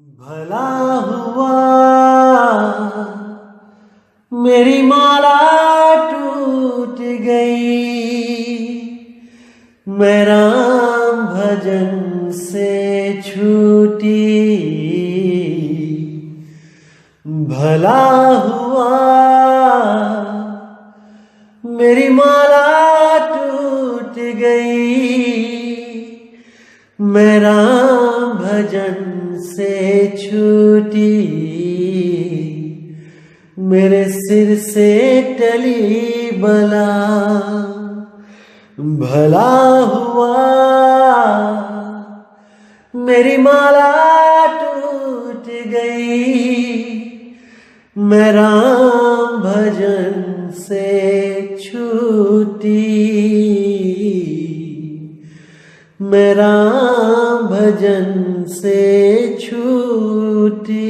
भला हुआ मेरी माला टूट गई, मैं राम भजन से छूटी। भला हुआ मेरी माला टूट गई, मैं राम भजन से छूटी। मेरे सिर से टली बला, भला हुआ मेरी माला टूट गई, मैं राम भजन से छूटी। मैं राम भजन से छूटी।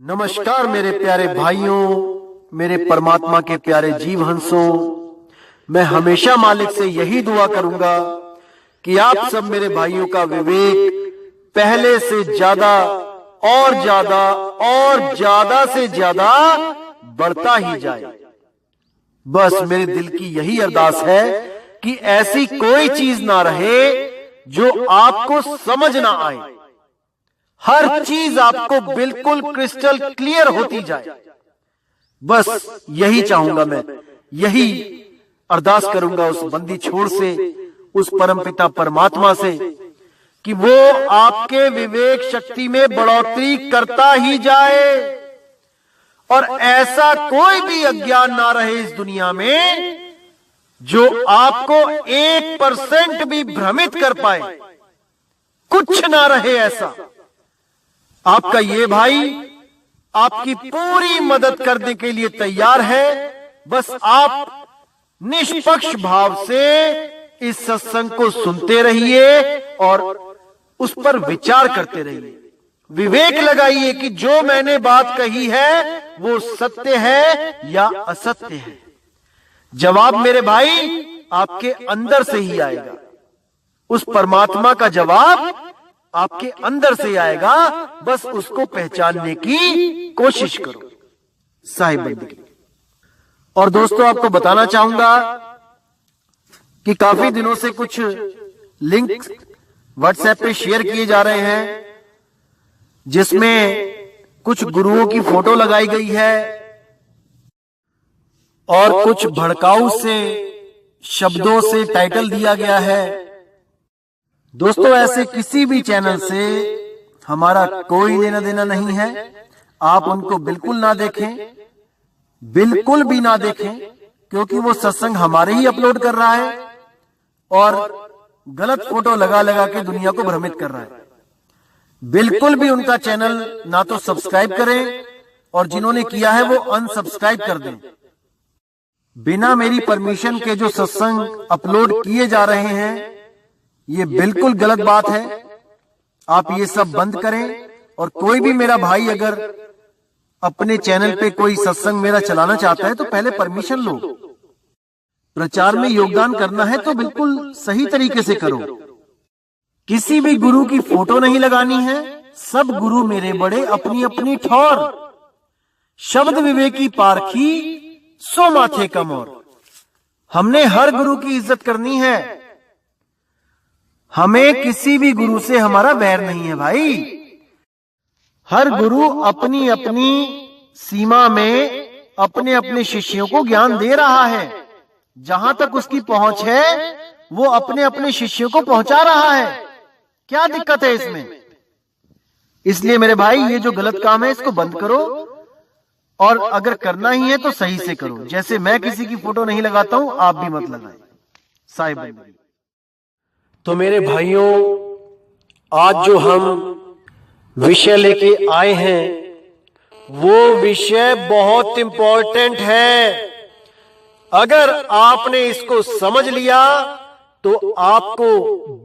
नमस्कार मेरे प्यारे भाइयों, मेरे परमात्मा के प्यारे जीव हंसों। मैं हमेशा मालिक से यही दुआ करूंगा कि आप सब मेरे भाइयों का विवेक पहले से ज्यादा और ज्यादा और ज्यादा से ज्यादा बढ़ता ही जाए। बस मेरे दिल की यही अरदास है कि ऐसी कोई चीज ना रहे जो आपको समझ ना आए। हर चीज आपको बिल्कुल क्रिस्टल क्लियर होती जाए। बस यही चाहूंगा मैं, यही अरदास करूंगा उस बंदी छोड़ से, उस परमपिता परमात्मा से कि वो आपके विवेक शक्ति में बढ़ोतरी करता ही जाए और ऐसा कोई भी अज्ञान ना रहे इस दुनिया में जो आपको 1% भी भ्रमित कर पाए। कुछ ना रहे ऐसा। आपका ये भाई आपकी पूरी मदद करने के लिए तैयार है। बस आप निष्पक्ष भाव से इस सत्संग को सुनते रहिए और उस पर विचार करते रहिए। विवेक लगाइए कि जो मैंने बात कही है वो सत्य है या असत्य है। जवाब मेरे भाई आपके अंदर से ही आएगा। उस परमात्मा का जवाब आपके अंदर से आएगा। बस उसको पहचानने की कोशिश करो। साहिब बंदगी। और दोस्तों, आपको बताना चाहूंगा कि काफी दिनों से कुछ लिंक व्हाट्सएप पे शेयर किए जा रहे हैं जिसमें कुछ गुरुओं की फोटो लगाई गई है और कुछ भड़काऊ से शब्दों से टाइटल दिया गया है। दोस्तों, ऐसे किसी भी चैनल से हमारा कोई लेना देना नहीं है। आप उनको बिल्कुल ना देखें, बिल्कुल भी ना देखें, क्योंकि वो सत्संग हमारे ही अपलोड कर रहा है और गलत फोटो लगा लगा के दुनिया को भ्रमित कर रहा है। बिल्कुल भी उनका चैनल ना तो सब्सक्राइब करें और जिन्होंने किया है वो अनसब्सक्राइब कर दें। बिना मेरी परमिशन के जो सत्संग अपलोड किए जा रहे हैं ये बिल्कुल गलत बात है। आप ये सब बंद करें। और कोई भी मेरा भाई अगर अपने चैनल पे कोई सत्संग मेरा चलाना चाहता है तो पहले परमिशन लो। प्रचार में योगदान करना है तो बिल्कुल सही तरीके से करो। किसी भी गुरु की फोटो नहीं लगानी है। सब गुरु मेरे बड़े अपनी अपनी ठौर, शब्द विवेकी पारखी सो माथे कम और। हमने हर गुरु की इज्जत करनी है। हमें किसी भी गुरु से हमारा बैर नहीं है भाई। हर गुरु अपनी अपनी सीमा में अपने अपने शिष्यों को ज्ञान दे रहा है। जहां तक उसकी पहुंच है वो अपने अपने शिष्यों को पहुंचा रहा है। क्या दिक्कत है इसमें? इसलिए मेरे भाई ये जो गलत काम है इसको बंद करो और अगर करना ही है तो सही से करो। जैसे मैं किसी की फोटो नहीं लगाता हूं, आप भी मत लगाएं। साहिब। तो मेरे भाइयों, आज जो हम विषय लेके आए हैं वो विषय बहुत इंपॉर्टेंट है। अगर आपने इसको समझ लिया तो आपको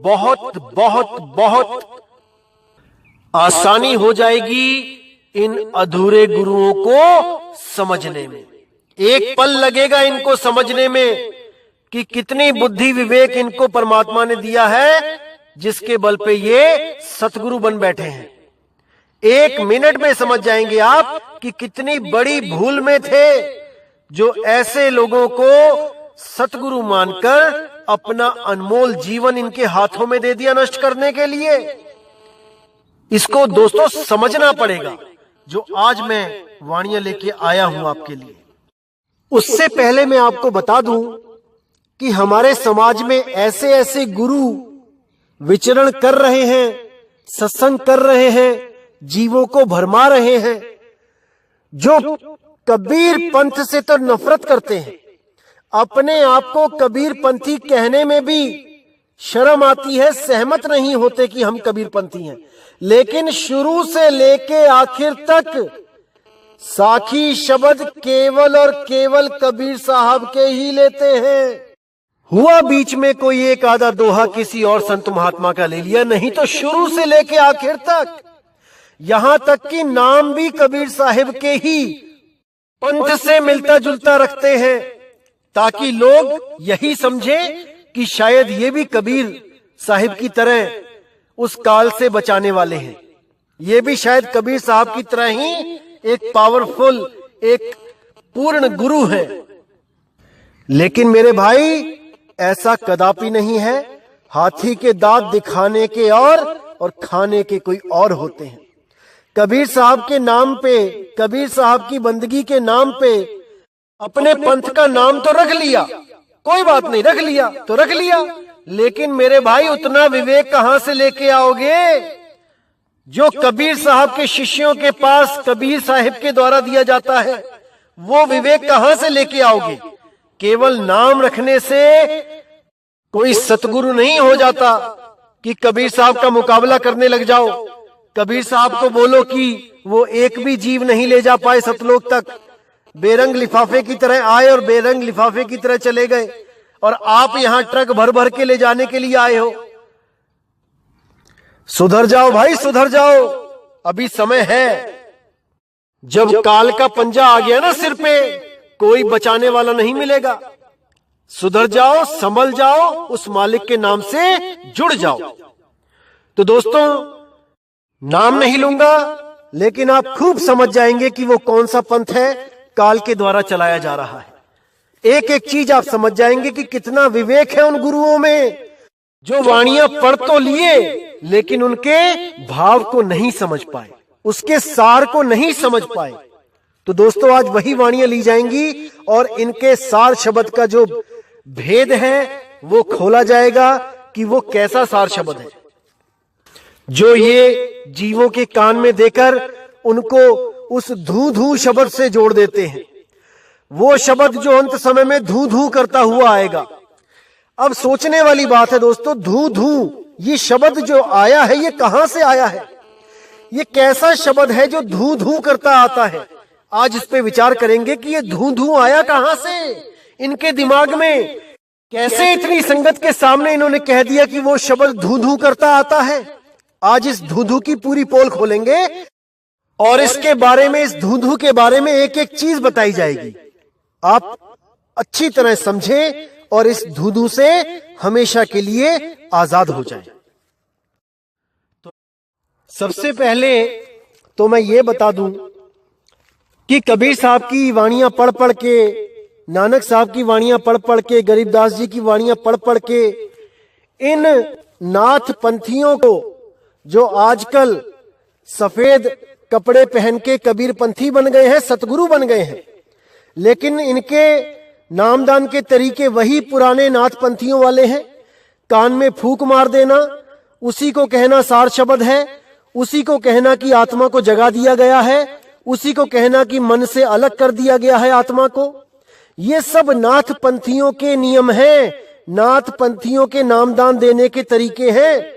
बहुत बहुत बहुत आसानी हो जाएगी इन अधूरे गुरुओं को समझने में। एक पल लगेगा इनको समझने में कि कितनी बुद्धि विवेक इनको परमात्मा ने दिया है जिसके बल पे ये सतगुरु बन बैठे हैं। 1 मिनट में समझ जाएंगे आप कि कितनी बड़ी भूल में थे जो ऐसे लोगों को सतगुरु मानकर अपना अनमोल जीवन इनके हाथों में दे दिया नष्ट करने के लिए। इसको दोस्तों समझना पड़ेगा जो आज मैं वाणियां लेके आया हूं आपके लिए। उससे पहले मैं आपको बता दूं कि हमारे समाज में ऐसे ऐसे गुरु विचरण कर रहे हैं, सत्संग कर रहे हैं, जीवों को भरमा रहे हैं, जो कबीर पंथ से तो नफरत करते हैं। अपने आप को कबीर पंथी कहने में भी शर्म आती है, सहमत नहीं होते कि हम कबीर पंथी हैं, लेकिन शुरू से लेके आखिर तक साखी शब्द केवल और केवल कबीर साहब के ही लेते हैं। हुआ बीच में कोई एक आधा दोहा किसी और संत महात्मा का ले लिया, नहीं तो शुरू से लेके आखिर तक, यहां तक कि नाम भी कबीर साहिब के ही पंथ से मिलता जुलता रखते हैं, ताकि लोग यही समझे कि शायद ये भी कबीर साहिब की तरह उस काल से बचाने वाले हैं, ये भी शायद कबीर साहब की तरह ही एक पावरफुल, एक पूर्ण गुरु है। लेकिन मेरे भाई ऐसा कदापि नहीं है। हाथी के दांत दिखाने के और खाने के कोई और होते हैं। कबीर साहब के नाम पे, कबीर साहब की बंदगी के नाम पे अपने पंथ का नाम तो रख लिया, कोई बात नहीं, रख लिया तो रख लिया, लेकिन मेरे भाई उतना विवेक कहां से लेके आओगे जो कबीर साहब के शिष्यों के पास कबीर साहिब के द्वारा दिया जाता है? वो विवेक कहां से लेके आओगे? केवल नाम रखने से कोई सतगुरु नहीं हो जाता कि कबीर साहब का मुकाबला करने लग जाओ। कबीर साहब को बोलो कि वो एक भी जीव नहीं ले जा पाए सतलोक तक, बेरंग लिफाफे की तरह आए और बेरंग लिफाफे की तरह चले गए, और आप यहां ट्रक भर भर के ले जाने के लिए आए हो। सुधर जाओ भाई, सुधर जाओ, अभी समय है। जब काल का पंजा आ गया ना सिर पे, कोई बचाने वाला नहीं मिलेगा। सुधर जाओ, संभल जाओ, उस मालिक के नाम से जुड़ जाओ। तो दोस्तों, नाम नहीं लूंगा, लेकिन आप खूब समझ जाएंगे कि वो कौन सा पंथ है काल के द्वारा चलाया जा रहा है। एक एक चीज आप समझ जाएंगे कि कितना विवेक है उन गुरुओं में, जो वाणियां पढ़ तो लिए लेकिन उनके भाव को नहीं समझ पाए, उसके सार को नहीं समझ पाए। तो दोस्तों, आज वही वाणियां ली जाएंगी और इनके सार शब्द का जो भेद है वो खोला जाएगा कि वो कैसा सार शब्द है जो ये जीवों के कान में देकर उनको उस धू धू शब्द से जोड़ देते हैं। वो शब्द जो अंत समय में धू धू करता हुआ आएगा। अब सोचने वाली बात है दोस्तों, धू धू ये शब्द जो आया है ये कहां से आया है? ये कैसा शब्द है जो धू धू करता आता है? आज इस पे विचार करेंगे कि ये धू धू आया कहां से इनके दिमाग में, कैसे इतनी संगत के सामने इन्होंने कह दिया कि वो शब्द धू धू करता आता है। आज इस धू धू की पूरी पोल खोलेंगे और इसके बारे में, इस धू धू के बारे में एक एक चीज बताई जाएगी। आप अच्छी तरह समझें और इस धू धू से हमेशा के लिए आजाद हो जाएं। तो सबसे पहले तो मैं ये बता दूं कि कबीर साहब की वाणियां पढ़ पढ़ के, नानक साहब की वाणियां पढ़ पढ़ के, गरीबदास जी की वाणियां पढ़ पढ़ के, इन नाथ पंथियों को जो आजकल सफेद कपड़े पहन के कबीर पंथी बन गए हैं, सतगुरु बन गए हैं, लेकिन इनके नामदान के तरीके वही पुराने नाथ पंथियों वाले हैं। कान में फूंक मार देना, उसी को कहना सार शब्द है, उसी को कहना कि आत्मा को जगा दिया गया है, उसी को कहना कि मन से अलग कर दिया गया है आत्मा को। ये सब नाथ पंथियों के नियम हैं, नाथ पंथियों के नामदान देने के तरीके हैं।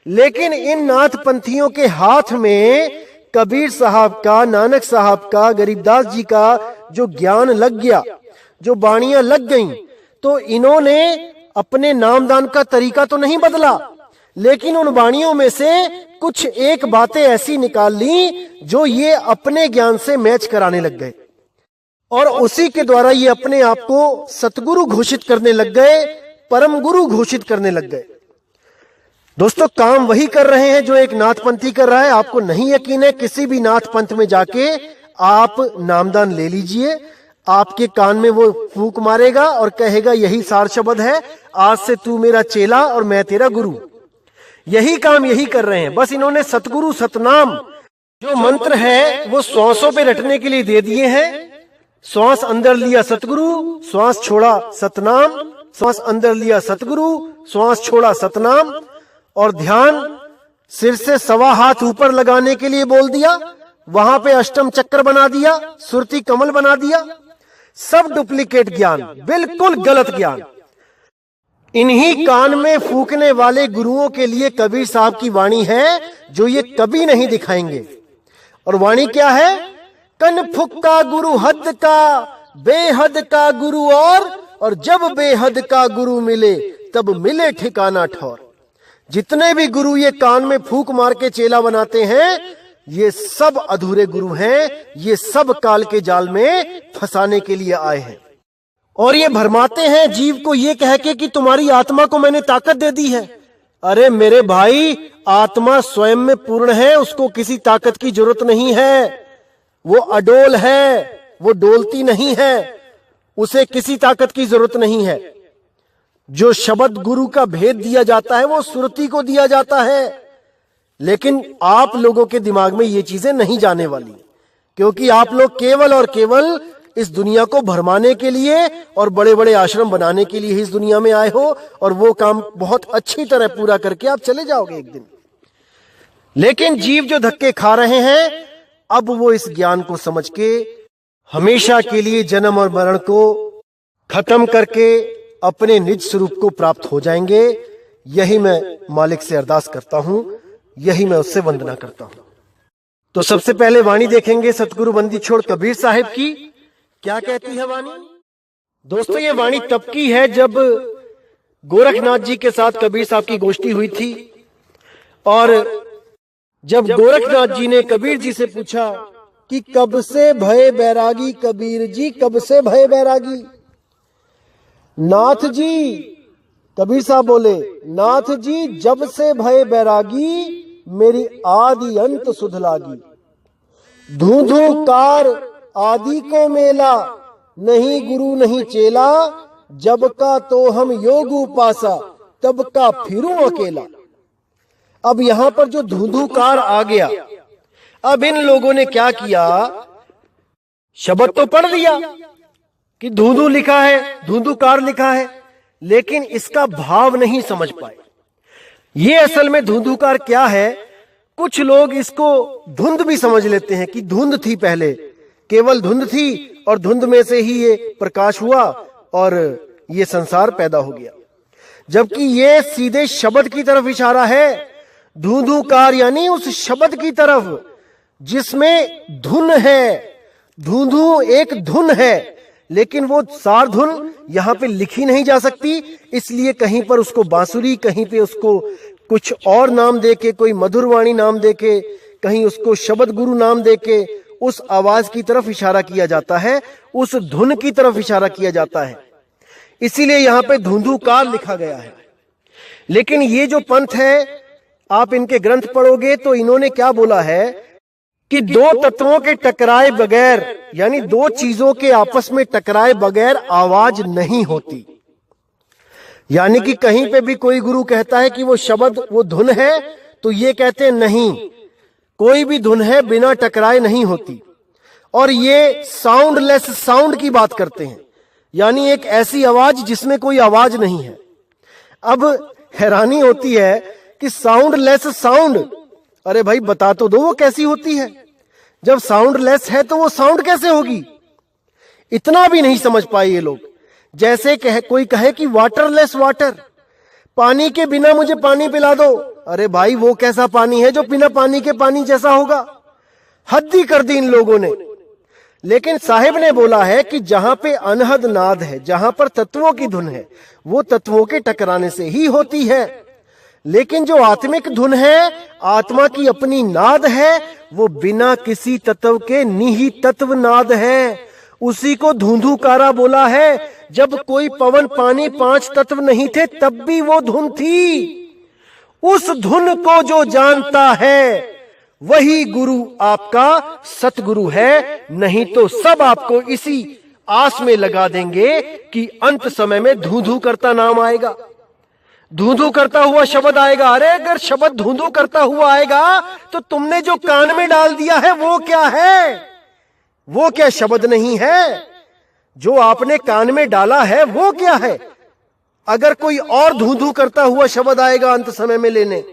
लेकिन इन नाथ पंथियों के हाथ में कबीर साहब का, नानक साहब का, गरीबदास जी का जो ज्ञान लग गया, जो बाणियां लग गईं, तो इन्होंने अपने नामदान का तरीका तो नहीं बदला, लेकिन उन बाणियों में से कुछ एक बातें ऐसी निकाल ली जो ये अपने ज्ञान से मैच कराने लग गए, और उसी के द्वारा ये अपने आप को सतगुरु घोषित करने लग गए, परम गुरु घोषित करने लग गए। दोस्तों, काम वही कर रहे हैं जो एक नाथपंथी कर रहा है। आपको नहीं यकीन है, किसी भी नाथ पंथ में जाके आप नामदान ले लीजिए, आपके कान में वो फूंक मारेगा और कहेगा यही सार शब्द है, आज से तू मेरा चेला और मैं तेरा गुरु। यही काम यही कर रहे हैं। बस इन्होंने सतगुरु सतनाम जो मंत्र है वो श्वासों पे रटने के लिए दे दिए हैं। श्वास अंदर लिया सतगुरु, श्वास छोड़ा सतनाम, श्वास अंदर लिया सतगुरु, श्वास छोड़ा सतनाम, और ध्यान सिर से 1.25 हाथ ऊपर लगाने के लिए बोल दिया, वहां पे अष्टम चक्र बना दिया, सुरती कमल बना दिया। सब डुप्लीकेट ज्ञान, बिल्कुल गलत ज्ञान। इन्हीं कान में फूकने वाले गुरुओं के लिए कबीर साहब की वाणी है जो ये कभी नहीं दिखाएंगे। और वाणी क्या है? कन फुक्का गुरु हद का, बेहद का गुरु और जब बेहद का गुरु मिले तब मिले ठिकाना ठौर। जितने भी गुरु ये कान में फूंक मार के चेला बनाते हैं, ये सब अधूरे गुरु हैं, ये सब काल के जाल में फंसाने के लिए आए हैं। और ये भरमाते हैं जीव को ये कह के कि तुम्हारी आत्मा को मैंने ताकत दे दी है। अरे मेरे भाई, आत्मा स्वयं में पूर्ण है, उसको किसी ताकत की जरूरत नहीं है। वो अडोल है, वो डोलती नहीं है, उसे किसी ताकत की जरूरत नहीं है। जो शब्द गुरु का भेद दिया जाता है वो सुरती को दिया जाता है। लेकिन आप लोगों के दिमाग में ये चीजें नहीं जाने वाली, क्योंकि आप लोग केवल और केवल इस दुनिया को भरमाने के लिए और बड़े बड़े आश्रम बनाने के लिए ही इस दुनिया में आए हो, और वो काम बहुत अच्छी तरह पूरा करके आप चले जाओगे एक दिन। लेकिन जीव जो धक्के खा रहे हैं, अब वो इस ज्ञान को समझ के हमेशा के लिए जन्म और मरण को खत्म करके अपने निज स्वरूप को प्राप्त हो जाएंगे। यही मैं मालिक से अरदास करता हूं, यही मैं उससे वंदना करता हूं। तो सबसे पहले वाणी देखेंगे सतगुरु बंदी छोड़ कबीर साहिब की। क्या कहती है वाणी? दोस्तों, ये वाणी तब की है जब गोरखनाथ जी के साथ कबीर साहब की गोष्ठी हुई थी, और जब गोरखनाथ जी ने कबीर जी से पूछा कि कब से भय बैरागी कबीर जी, कब से भय बैरागी? नाथ जी, कबीर साहब बोले, नाथ जी जब से भय बैरागी मेरी आदि अंत सुध लागी। धूधू कार आदि को मेला, नहीं गुरु नहीं चेला, जब का तो हम योग उपासा, तब का फिरूं अकेला। अब यहां पर जो धूधूकार आ गया, अब इन लोगों ने क्या किया? शब्द तो पढ़ लिया कि धूधू लिखा है, धूधूकार लिखा है, लेकिन इसका भाव नहीं समझ पाए। ये असल में धूधूकार क्या है? कुछ लोग इसको धुंध भी समझ लेते हैं कि धुंध थी, पहले केवल धुंध थी और धुंध में से ही ये प्रकाश हुआ और ये संसार पैदा हो गया, जबकि ये सीधे शब्द की तरफ इशारा है। धूधूकार यानी उस शब्द की तरफ जिसमें धुन है। धूधू एक धुन है, लेकिन वो सार धुन यहां पे लिखी नहीं जा सकती, इसलिए कहीं पर उसको बांसुरी, कहीं पे उसको कुछ और नाम देके, कोई मधुरवाणी नाम देके, कहीं उसको शब्द गुरु नाम देके उस आवाज की तरफ इशारा किया जाता है, उस धुन की तरफ इशारा किया जाता है। इसीलिए यहां पे धूधूकार लिखा गया है। लेकिन ये जो पंथ है, आप इनके ग्रंथ पढ़ोगे तो इन्होंने क्या बोला है कि दो तत्वों के टकराए बगैर, यानी दो चीजों के आपस में टकराए बगैर आवाज नहीं होती। यानी कि कहीं पे भी कोई गुरु कहता है कि वो शब्द, वो धुन है, तो ये कहते हैं नहीं, कोई भी धुन है बिना टकराए नहीं होती। और ये साउंडलेस साउंड की बात करते हैं, यानी एक ऐसी आवाज जिसमें कोई आवाज नहीं है। अब हैरानी होती है कि साउंडलेस साउंड, अरे भाई बता तो दो वो कैसी होती है? जब साउंडलेस है तो वो साउंड कैसे होगी? इतना भी नहीं समझ पाए ये लोग। जैसे कोई कहे कि वाटरलेस वाटर, पानी के बिना मुझे पानी पिला दो, अरे भाई वो कैसा पानी है जो बिना पानी के पानी जैसा होगा? हद ही कर दी इन लोगों ने। लेकिन साहिब ने बोला है कि जहां पे अनहद नाद है, जहां पर तत्वों की धुन है, वो तत्वों के टकराने से ही होती है। लेकिन जो आत्मिक धुन है, आत्मा की अपनी नाद है, वो बिना किसी तत्व के निही तत्व नाद है। उसी को धूधूकारा बोला है। जब कोई पवन पानी 5 तत्व नहीं थे तब भी वो धुन थी। उस धुन को जो जानता है वही गुरु आपका सतगुरु है, नहीं तो सब आपको इसी आस में लगा देंगे कि अंत समय में धू धू करता नाम आएगा, धू धू करता हुआ शब्द आएगा। अरे अगर शब्द धू धू करता हुआ आएगा तो तुमने जो कान में डाल दिया है वो क्या है? वो क्या शब्द नहीं है? जो आपने कान में डाला है वो क्या है? अगर कोई और धू धू करता हुआ शब्द आएगा अंत समय में लेने,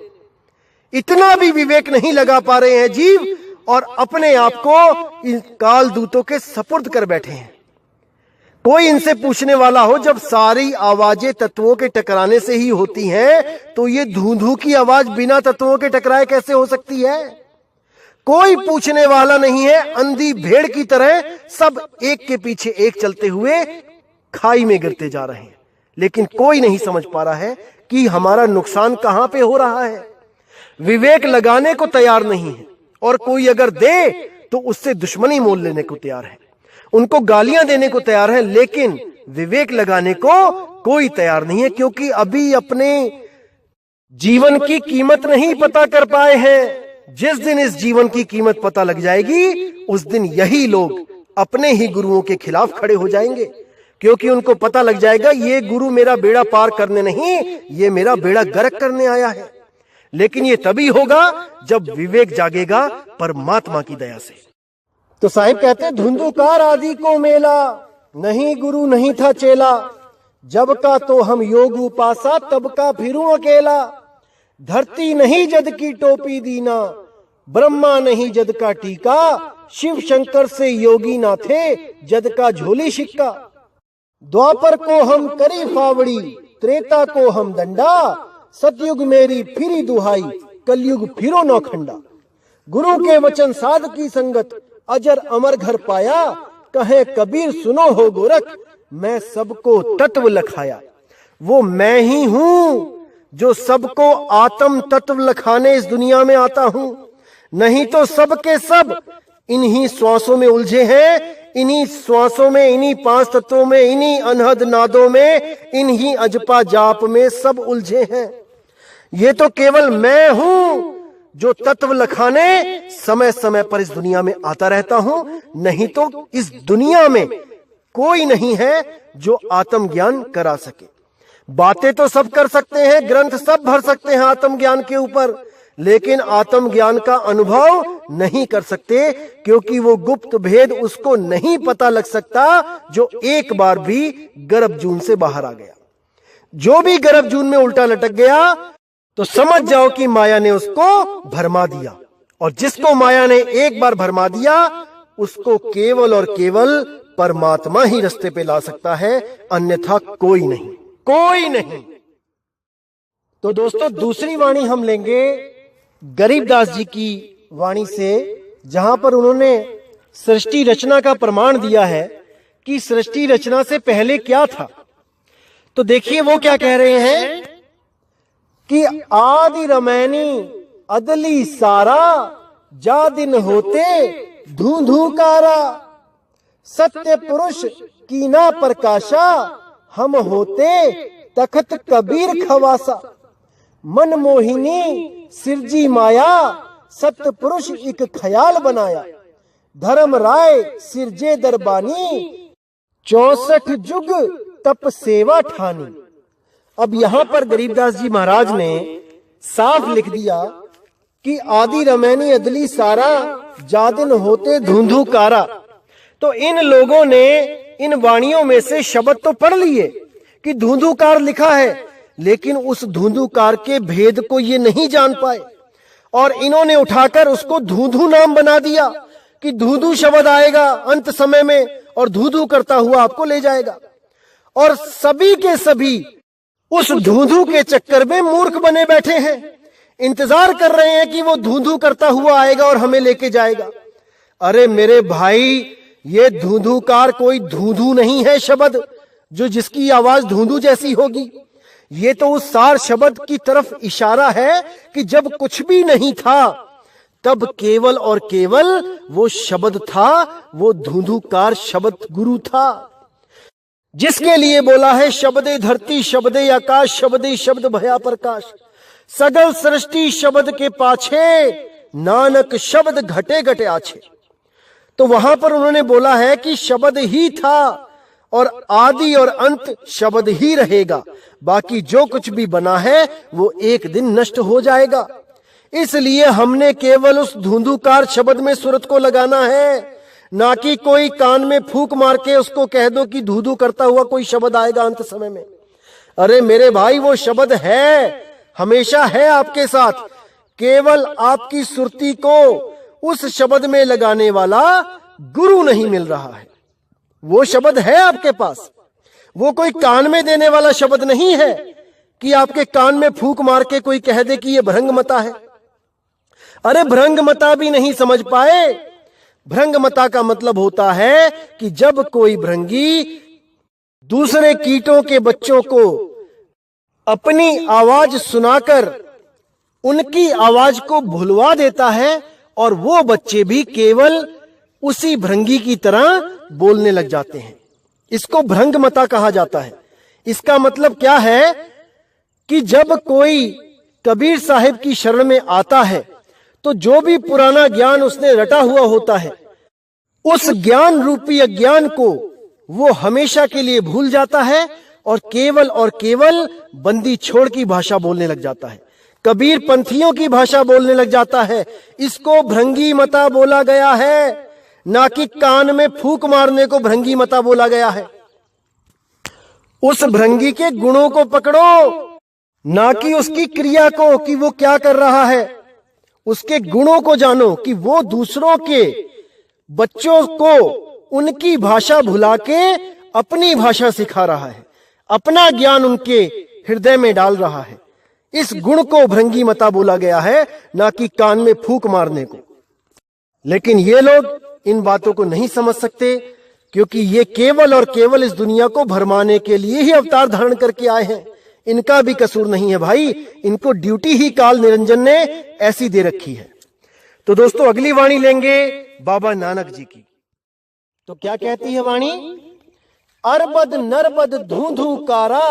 इतना भी विवेक नहीं लगा पा रहे हैं जीव और अपने आप को इन काल दूतों के सपुर्द कर बैठे हैं। कोई इनसे पूछने वाला हो, जब सारी आवाजें तत्वों के टकराने से ही होती हैं, तो ये धू धू की आवाज बिना तत्वों के टकराए कैसे हो सकती है? कोई पूछने वाला नहीं है। अंधी भेड़ की तरह सब एक के पीछे एक चलते हुए खाई में गिरते जा रहे हैं, लेकिन कोई नहीं समझ पा रहा है कि हमारा नुकसान कहां पे हो रहा है। विवेक लगाने को तैयार नहीं है, और कोई अगर दे तो उससे दुश्मनी मोल लेने को तैयार है, उनको गालियां देने को तैयार है, लेकिन विवेक लगाने को कोई तैयार नहीं है, क्योंकि अभी अपने जीवन की कीमत नहीं पता कर पाए हैं। जिस दिन इस जीवन की कीमत पता लग जाएगी, उस दिन यही लोग अपने ही गुरुओं के खिलाफ खड़े हो जाएंगे, क्योंकि उनको पता लग जाएगा ये गुरु मेरा बेड़ा पार करने नहीं, ये मेरा बेड़ा गर्क करने आया है। लेकिन ये तभी होगा जब विवेक जागेगा परमात्मा की दया से। तो साहिब कहते हैं, धुंधुकार आदि को मेला, नहीं गुरु नहीं था चेला, जब का तो हम योग उपासा, तब का फिरूं अकेला। धरती नहीं जद की टोपी दीना, ब्रह्मा नहीं जद का टीका, शिव शंकर से योगी ना थे, जद का झोली शिक्का। द्वापर को हम करी फावड़ी, त्रेता को हम दंडा, सतयुग मेरी फिरी दुहाई, कलयुग फिरो नौखंडा। गुरु के वचन साध की संगत, अजर अमर घर पाया, कहे कबीर सुनो हो गोरख, मैं सबको तत्व लखाया। वो मैं ही हूं जो सबको आत्म तत्व लखाने इस दुनिया में आता हूं, नहीं तो सब के सब इन्हीं श्वासों में उलझे हैं, इन्हीं श्वासों में, इन्हीं पांच तत्वों में, इन्हीं अनहद नादों में, इन्हीं अजपा जाप में सब उलझे हैं। ये तो केवल मैं हूं जो तत्व लखाने समय समय पर इस दुनिया में आता रहता हूं, नहीं तो इस दुनिया में कोई नहीं है जो आत्मज्ञान करा सके। बातें तो सब कर सकते हैं, ग्रंथ सब भर सकते हैं आत्मज्ञान के ऊपर, लेकिन आत्मज्ञान का अनुभव नहीं कर सकते, क्योंकि वो गुप्त भेद उसको नहीं पता लग सकता जो एक बार भी गर्भ जून से बाहर आ गया। जो भी गर्भ जून में उल्टा लटक गया तो समझ जाओ कि माया ने उसको भरमा दिया, और जिसको माया ने एक बार भरमा दिया उसको केवल और केवल परमात्मा ही रास्ते पे ला सकता है, अन्यथा कोई नहीं, कोई नहीं। तो दोस्तों, दूसरी वाणी हम लेंगे गरीबदास जी की वाणी से, जहां पर उन्होंने सृष्टि रचना का प्रमाण दिया है कि सृष्टि रचना से पहले क्या था। तो देखिए वो क्या कह रहे हैं कि आदि रमैनी अदली सारा, जा दिन होते धू धूकारा, सत्य पुरुष कीना प्रकाशा, हम होते तखत कबीर खवासा। मन मोहिनी सिरजी माया, सत्य पुरुष एक ख्याल बनाया, धर्म राय सिरजे दरबानी, 64 जुग तप सेवा ठानी। अब यहां पर गरीबदास जी महाराज ने साफ लिख दिया कि आदि रमैनी अदली सारा, जादिन होते धुंधुकारा। तो इन लोगों ने इन वाणियों में से शब्द तो पढ़ लिए कि धुंधुकार लिखा है, लेकिन उस धुंधुकार के भेद को ये नहीं जान पाए, और इन्होंने उठाकर उसको धूधू नाम बना दिया कि धूधू शब्द आएगा अंत समय में और धूधू करता हुआ आपको ले जाएगा। और सभी के सभी उस धूधू के चक्कर में मूर्ख बने बैठे हैं, इंतजार कर रहे हैं कि वो धूधू करता हुआ आएगा और हमें लेके जाएगा। अरे मेरे भाई, ये धूधूकार कोई धूधू नहीं है शब्द जो जिसकी आवाज धूधू जैसी होगी। ये तो उस सार शब्द की तरफ इशारा है कि जब कुछ भी नहीं था तब केवल और केवल वो शब्द था, वो धूधूकार शब्द गुरु था, जिसके लिए बोला है शब्दे धरती शब्दे आकाश, शब्दे शब्द भया प्रकाश। सगल सृष्टि शब्द के पाछे, नानक शब्द घटे घटे आछे। तो वहां पर उन्होंने बोला है कि शब्द ही था और आदि और अंत शब्द ही रहेगा, बाकी जो कुछ भी बना है वो एक दिन नष्ट हो जाएगा। इसलिए हमने केवल उस धुंधुकार शब्द में सुरत को लगाना है, ना कि कोई कान में फूंक मार के उसको कह दो कि धूधू करता हुआ कोई शब्द आएगा अंत समय में। अरे मेरे भाई, वो शब्द है, हमेशा है आपके साथ, केवल आपकी सुरती को उस शब्द में लगाने वाला गुरु नहीं मिल रहा है। वो शब्द है आपके पास, वो कोई कान में देने वाला शब्द नहीं है कि आपके कान में फूंक मार के कोई कह दे कि ये भृंगमता है। अरे भृंगमता भी नहीं समझ पाए। भृंगमता का मतलब होता है कि जब कोई भृंगी दूसरे कीटों के बच्चों को अपनी आवाज सुनाकर उनकी आवाज को भुलवा देता है और वो बच्चे भी केवल उसी भृंगी की तरह बोलने लग जाते हैं। इसको भृंगमता कहा जाता है। इसका मतलब क्या है कि जब कोई कबीर साहिब की शरण में आता है तो जो भी पुराना ज्ञान उसने रटा हुआ होता है, उस ज्ञान रूपी अज्ञान को वो हमेशा के लिए भूल जाता है और केवल बंदी छोड़ की भाषा बोलने लग जाता है, कबीर पंथियों की भाषा बोलने लग जाता है। इसको भृंगी मता बोला गया है, ना कि कान में फूंक मारने को भृंगी मता बोला गया है। उस भृंगी के गुणों को पकड़ो, ना कि उसकी क्रिया को कि वो क्या कर रहा है। उसके गुणों को जानो कि वो दूसरों के बच्चों को उनकी भाषा भुला के अपनी भाषा सिखा रहा है, अपना ज्ञान उनके हृदय में डाल रहा है। इस गुण को भृंगी मता बोला गया है, ना कि कान में फूंक मारने को। लेकिन ये लोग इन बातों को नहीं समझ सकते, क्योंकि ये केवल और केवल इस दुनिया को भरमाने के लिए ही अवतार धारण करके आए हैं। इनका भी कसूर नहीं है भाई, इनको ड्यूटी ही काल निरंजन ने ऐसी दे रखी है। तो दोस्तों, अगली वाणी लेंगे बाबा नानक जी की। तो क्या कहती है वाणी? अरबद नरबद धूधू कारा,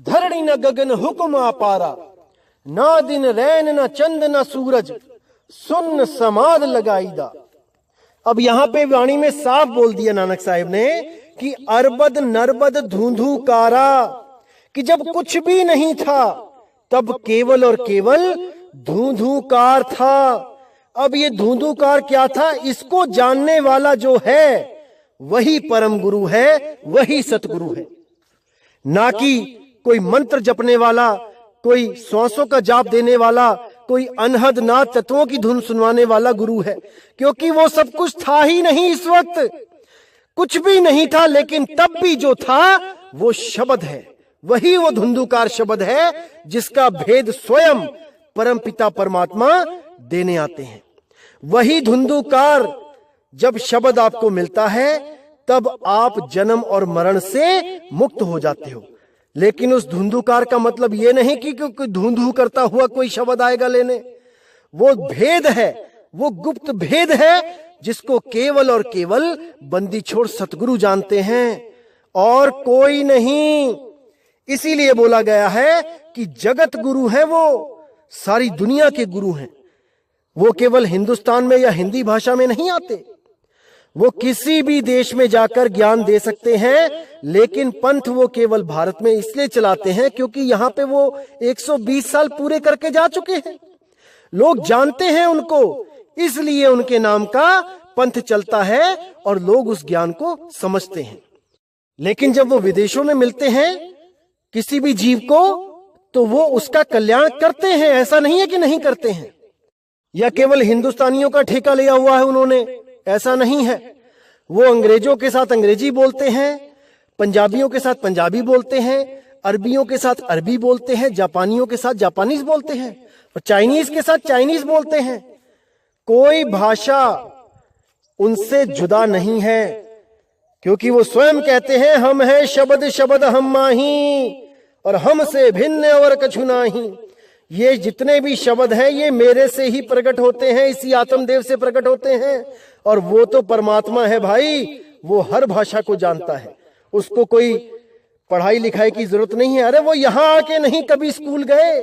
धरणी न गगन हुक्म अपारा, ना दिन रैन न चंद न सूरज, सुन्न समाद लगाईदा। अब यहां पे वाणी में साफ बोल दिया नानक साहिब ने कि अरबद नरबद धूधू कारा, कि जब कुछ भी नहीं था तब केवल और केवल धूधूकार था। अब ये धूधूकार क्या था, इसको जानने वाला जो है वही परम गुरु है, वही सतगुरु है, ना कि कोई मंत्र जपने वाला, कोई श्वासों का जाप देने वाला, कोई अनहद नाद तत्वों की धुन सुनवाने वाला गुरु है। क्योंकि वो सब कुछ था ही नहीं, इस वक्त कुछ भी नहीं था, लेकिन तब भी जो था वो शब्द है, वही वो धुंधुकार शब्द है जिसका भेद स्वयं परमपिता परमात्मा देने आते हैं। वही धुंधुकार जब शब्द आपको मिलता है तब आप जन्म और मरण से मुक्त हो जाते हो। लेकिन उस धुंधुकार का मतलब ये नहीं कि कोई धुंधु करता हुआ कोई शब्द आएगा लेने। वो भेद है, वो गुप्त भेद है जिसको केवल और केवल बंदी छोड़ सतगुरु जानते हैं और कोई नहीं। इसीलिए बोला गया है कि जगत गुरु है, वो सारी दुनिया के गुरु हैं। वो केवल हिंदुस्तान में या हिंदी भाषा में नहीं आते, वो किसी भी देश में जाकर ज्ञान दे सकते हैं। लेकिन पंथ वो केवल भारत में इसलिए चलाते हैं क्योंकि यहाँ पे वो 120 साल पूरे करके जा चुके हैं। लोग जानते हैं उनको, इसलिए उनके नाम का पंथ चलता है और लोग उस ज्ञान को समझते हैं। लेकिन जब वो विदेशों में मिलते हैं किसी भी जीव को, तो वो उसका कल्याण करते हैं, ऐसा नहीं है कि नहीं करते हैं। या केवल हिंदुस्तानियों का ठेका लिया हुआ है उन्होंने, ऐसा नहीं है। वो अंग्रेजों के साथ अंग्रेजी बोलते हैं, पंजाबियों के साथ पंजाबी बोलते हैं, अरबियों के साथ अरबी बोलते हैं, जापानियों के साथ जापानीज बोलते हैं और चाइनीज के साथ चाइनीज बोलते हैं। कोई भाषा उनसे जुदा नहीं है, क्योंकि वो स्वयं कहते हैं हम हैं शब्द शब्द हम माही और हमसे भिन्न और कछु नाही। ये जितने भी शब्द हैं ये मेरे से ही प्रकट होते हैं, इसी आत्मदेव से प्रकट होते हैं। और वो तो परमात्मा है भाई, वो हर भाषा को जानता है, उसको कोई पढ़ाई लिखाई की जरूरत नहीं है। अरे वो यहां आके नहीं कभी स्कूल गए,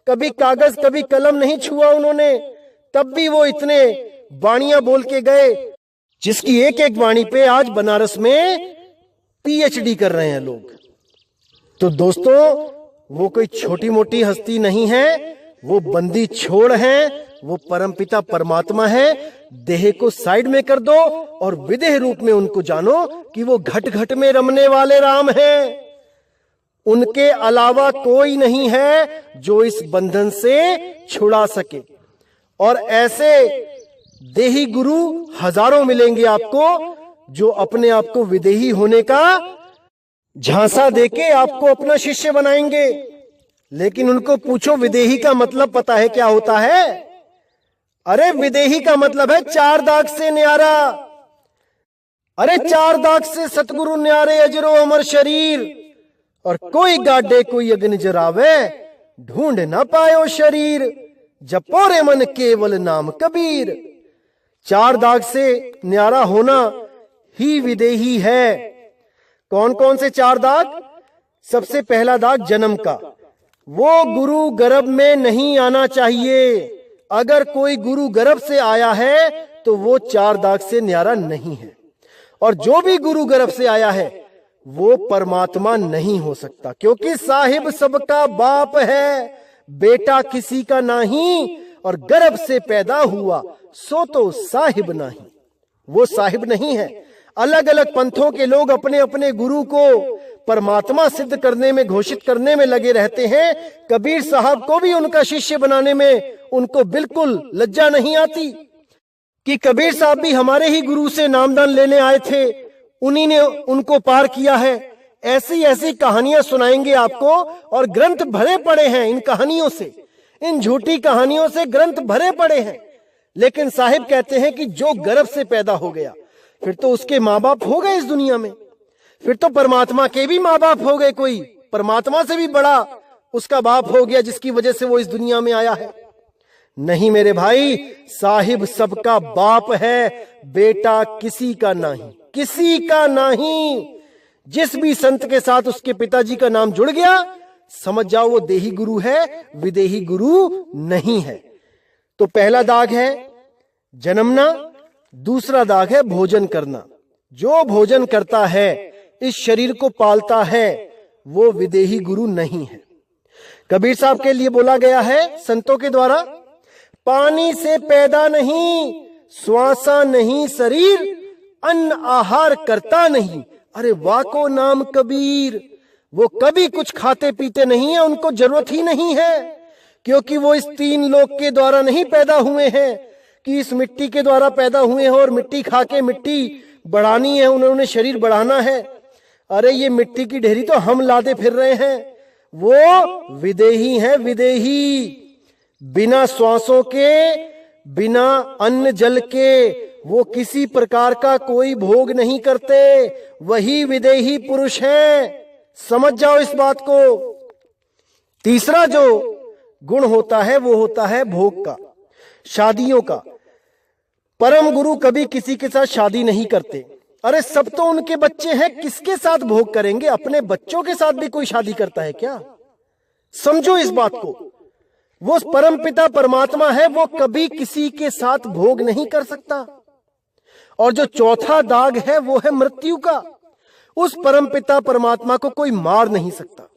कभी कागज कभी कलम नहीं छुआ उन्होंने, तब भी वो इतने वाणियां बोल के गए, जिसकी एक एक वाणी पे आज बनारस में पीएचडी कर रहे हैं लोग। तो दोस्तों, वो कोई छोटी मोटी हस्ती नहीं है, वो बंदी छोड़ है, वो परमपिता परमात्मा है। देह को साइड में कर दो और विदेह रूप में उनको जानो कि वो घट घट में रमने वाले राम हैं। उनके अलावा कोई नहीं है जो इस बंधन से छुड़ा सके। और ऐसे देही गुरु हजारों मिलेंगे आपको, जो अपने आप को विदेही होने का झांसा देके आपको अपना शिष्य बनाएंगे। लेकिन उनको पूछो, विदेही का मतलब पता है क्या होता है? अरे विदेही का मतलब है 4 दाग से न्यारा। अरे 4 दाग से सतगुरु न्यारे अजरो अमर शरीर, और कोई गाडे कोई अग्नि जरावे, ढूंढ ना पायो शरीर, जपो रे मन केवल नाम कबीर। 4 दाग से न्यारा होना ही विदेही है। कौन कौन से 4 दाग? सबसे पहला दाग जन्म का, वो गुरु गर्भ में नहीं आना चाहिए। अगर कोई गुरु गर्भ से आया है तो वो 4 दाग से न्यारा नहीं है। और जो भी गुरु गर्भ से आया है वो परमात्मा नहीं हो सकता, क्योंकि साहिब सबका बाप है, बेटा किसी का नहीं, और गर्भ से पैदा हुआ सो तो साहिब नहीं। वो साहिब नहीं है। अलग अलग पंथों के लोग अपने अपने गुरु को परमात्मा सिद्ध करने में, घोषित करने में लगे रहते हैं। कबीर साहब को भी उनका शिष्य बनाने में उनको बिल्कुल लज्जा नहीं आती कि कबीर साहब भी हमारे ही गुरु से नामदान लेने आए थे, उन्हीं ने उनको पार किया है। ऐसी ऐसी कहानियां सुनाएंगे आपको, और ग्रंथ भरे पड़े हैं इन कहानियों से, इन झूठी कहानियों से ग्रंथ भरे पड़े हैं। लेकिन साहिब कहते हैं कि जो गर्भ से पैदा हो गया, फिर तो उसके माँ बाप हो गए इस दुनिया में, फिर तो परमात्मा के भी माँ बाप हो गए, कोई परमात्मा से भी बड़ा उसका बाप हो गया जिसकी वजह से वो इस दुनिया में आया है। नहीं मेरे भाई, साहिब सबका बाप है, बेटा किसी का नहीं, किसी का नहीं। जिस भी संत के साथ उसके पिताजी का नाम जुड़ गया, समझ जाओ वो देही गुरु है, विदेही गुरु नहीं है। तो पहला दाग है जन्मना, दूसरा दाग है भोजन करना। जो भोजन करता है, इस शरीर को पालता है, वो विदेही गुरु नहीं है। कबीर साहब के लिए बोला गया है संतों के द्वारा, पानी से पैदा नहीं, श्वासा नहीं शरीर, अन्न आहार करता नहीं, अरे वाको नाम कबीर। वो कभी कुछ खाते पीते नहीं है, उनको जरूरत ही नहीं है, क्योंकि वो इस 3 लोक के द्वारा नहीं पैदा हुए हैं कि इस मिट्टी के द्वारा पैदा हुए हैं और मिट्टी खा के मिट्टी बढ़ानी है, उन्होंने शरीर बढ़ाना है। अरे ये मिट्टी की ढेरी तो हम लादे फिर रहे हैं। वो विदेही हैं, विदेही। बिना श्वासों के, बिना अन्न जल के वो किसी प्रकार का कोई भोग नहीं करते, वही विदेही पुरुष हैं। समझ जाओ इस बात को। तीसरा जो गुण होता है वो होता है भोग का, शादियों का। परम गुरु कभी किसी के साथ शादी नहीं करते। अरे सब तो उनके बच्चे हैं, किसके साथ भोग करेंगे? अपने बच्चों के साथ भी कोई शादी करता है क्या? समझो इस बात को। वो परम पिता परमात्मा है, वो कभी किसी के साथ भोग नहीं कर सकता। और जो चौथा दाग है वो है मृत्यु का। उस परम पिता परमात्मा को कोई मार नहीं सकता,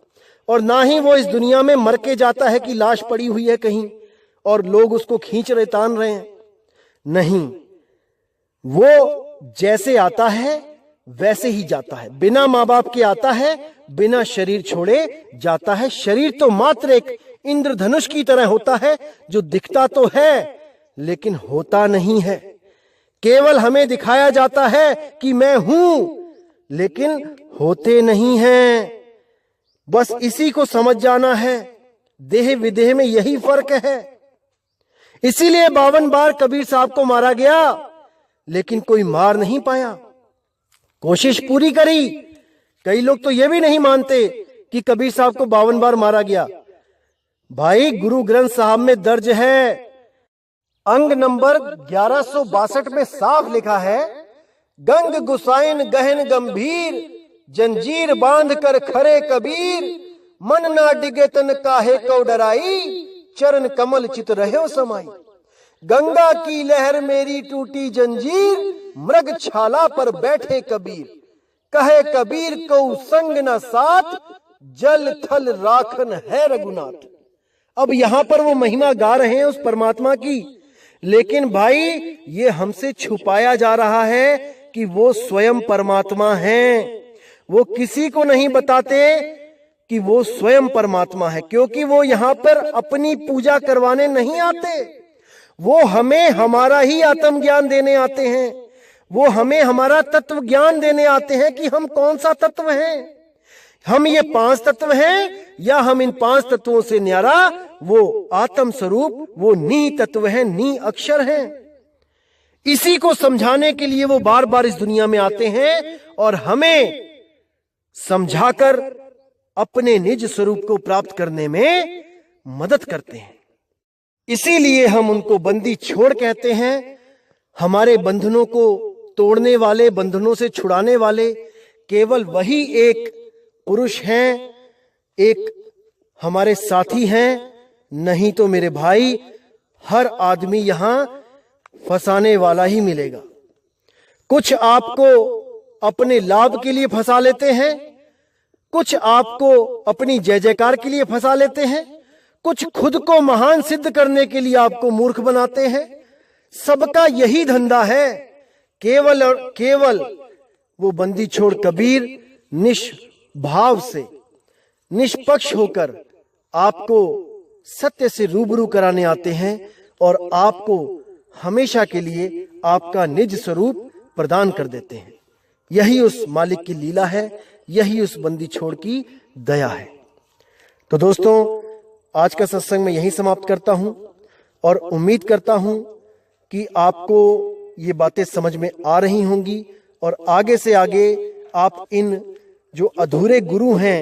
और ना ही वो इस दुनिया में मर के जाता है कि लाश पड़ी हुई है कहीं और लोग उसको खींच रहे, तान रहे हैं। नहीं, वो जैसे आता है वैसे ही जाता है। बिना माँ बाप के आता है, बिना शरीर छोड़े जाता है। शरीर तो मात्र एक इंद्रधनुष की तरह होता है, जो दिखता तो है लेकिन होता नहीं है। केवल हमें दिखाया जाता है कि मैं हूं, लेकिन होते नहीं हैं। बस इसी को समझ जाना है। देह विदेह में यही फर्क है। इसीलिए 52 बार कबीर साहब को मारा गया, लेकिन कोई मार नहीं पाया। कोशिश पूरी करी। कई लोग तो यह भी नहीं मानते कि कबीर साहब को 52 बार मारा गया। भाई, गुरु ग्रंथ साहब में दर्ज है, अंग नंबर 1162 में साफ लिखा है, गंग गुसाइन गहन गंभीर, जंजीर बांध कर खरे कबीर, मन ना डिगे तन काहे को डराई, चरण कमल चित रहे समाई। गंगा की लहर मेरी टूटी जंजीर, मृग छाला पर बैठे कबीर। कहे कबीर को संग न साथ, जल थल राखन है रघुनाथ। अब यहां पर वो महिमा गा रहे हैं उस परमात्मा की, लेकिन भाई ये हमसे छुपाया जा रहा है कि वो स्वयं परमात्मा हैं। वो किसी को नहीं बताते कि वो स्वयं परमात्मा है, क्योंकि वो यहां पर अपनी पूजा करवाने नहीं आते। वो हमें हमारा ही आत्मज्ञान देने आते हैं। वो हमें हमारा तत्व ज्ञान देने आते हैं कि हम कौन सा तत्व हैं। हम ये 5 तत्व हैं या हम इन 5 तत्वों से न्यारा वो आत्म स्वरूप, वो नी तत्व है, नी अक्षर है। इसी को समझाने के लिए वो बार बार इस दुनिया में आते हैं और हमें समझाकर अपने निज स्वरूप को प्राप्त करने में मदद करते हैं। इसीलिए हम उनको बंदी छोड़ कहते हैं। हमारे बंधनों को तोड़ने वाले, बंधनों से छुड़ाने वाले केवल वही एक पुरुष हैं, एक हमारे साथी हैं। नहीं तो मेरे भाई हर आदमी यहां फंसाने वाला ही मिलेगा। कुछ आपको अपने लाभ के लिए फंसा लेते हैं, कुछ आपको अपनी जय जयकार के लिए फंसा लेते हैं, कुछ खुद को महान सिद्ध करने के लिए आपको मूर्ख बनाते हैं। सबका यही धंधा है। केवल और केवल वो बंदी छोड़ कबीर निष्भाव से, निष्पक्ष होकर आपको सत्य से रूबरू कराने आते हैं और आपको हमेशा के लिए आपका निज स्वरूप प्रदान कर देते हैं। यही उस मालिक की लीला है, यही उस बंदी छोड़ की दया है। तो दोस्तों, आज का सत्संग मैं यहीं समाप्त करता हूं और उम्मीद करता हूं कि आपको ये बातें समझ में आ रही होंगी और आगे से आगे आप इन जो अधूरे गुरु हैं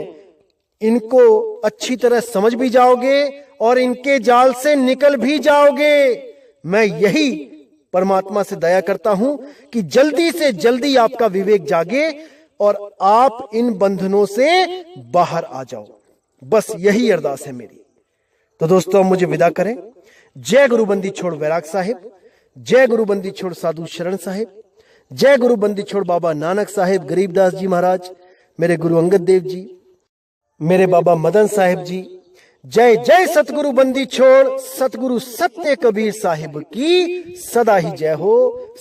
इनको अच्छी तरह समझ भी जाओगे और इनके जाल से निकल भी जाओगे। मैं यही परमात्मा से दया करता हूं कि जल्दी से जल्दी आपका विवेक जागे और आप इन बंधनों से बाहर आ जाओ। बस यही अरदास है मेरी। तो दोस्तों, अब मुझे विदा करें। जय गुरु बंदी छोड़ वैराग साहिब, जय गुरु बंदी छोड़ साधु शरण साहिब, जय गुरु बंदी छोड़ बाबा नानक साहिब, गरीबदास जी महाराज, मेरे गुरु अंगद देव जी, मेरे बाबा मदन साहिब जी। जय जय सतगुरु बंदी छोड़ सतगुरु सत्य कबीर साहिब की सदा ही जय हो,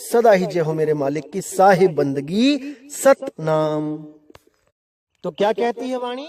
सदा ही जय हो मेरे मालिक की साहिब बंदगी सतनाम। तो क्या कहती है वाणी?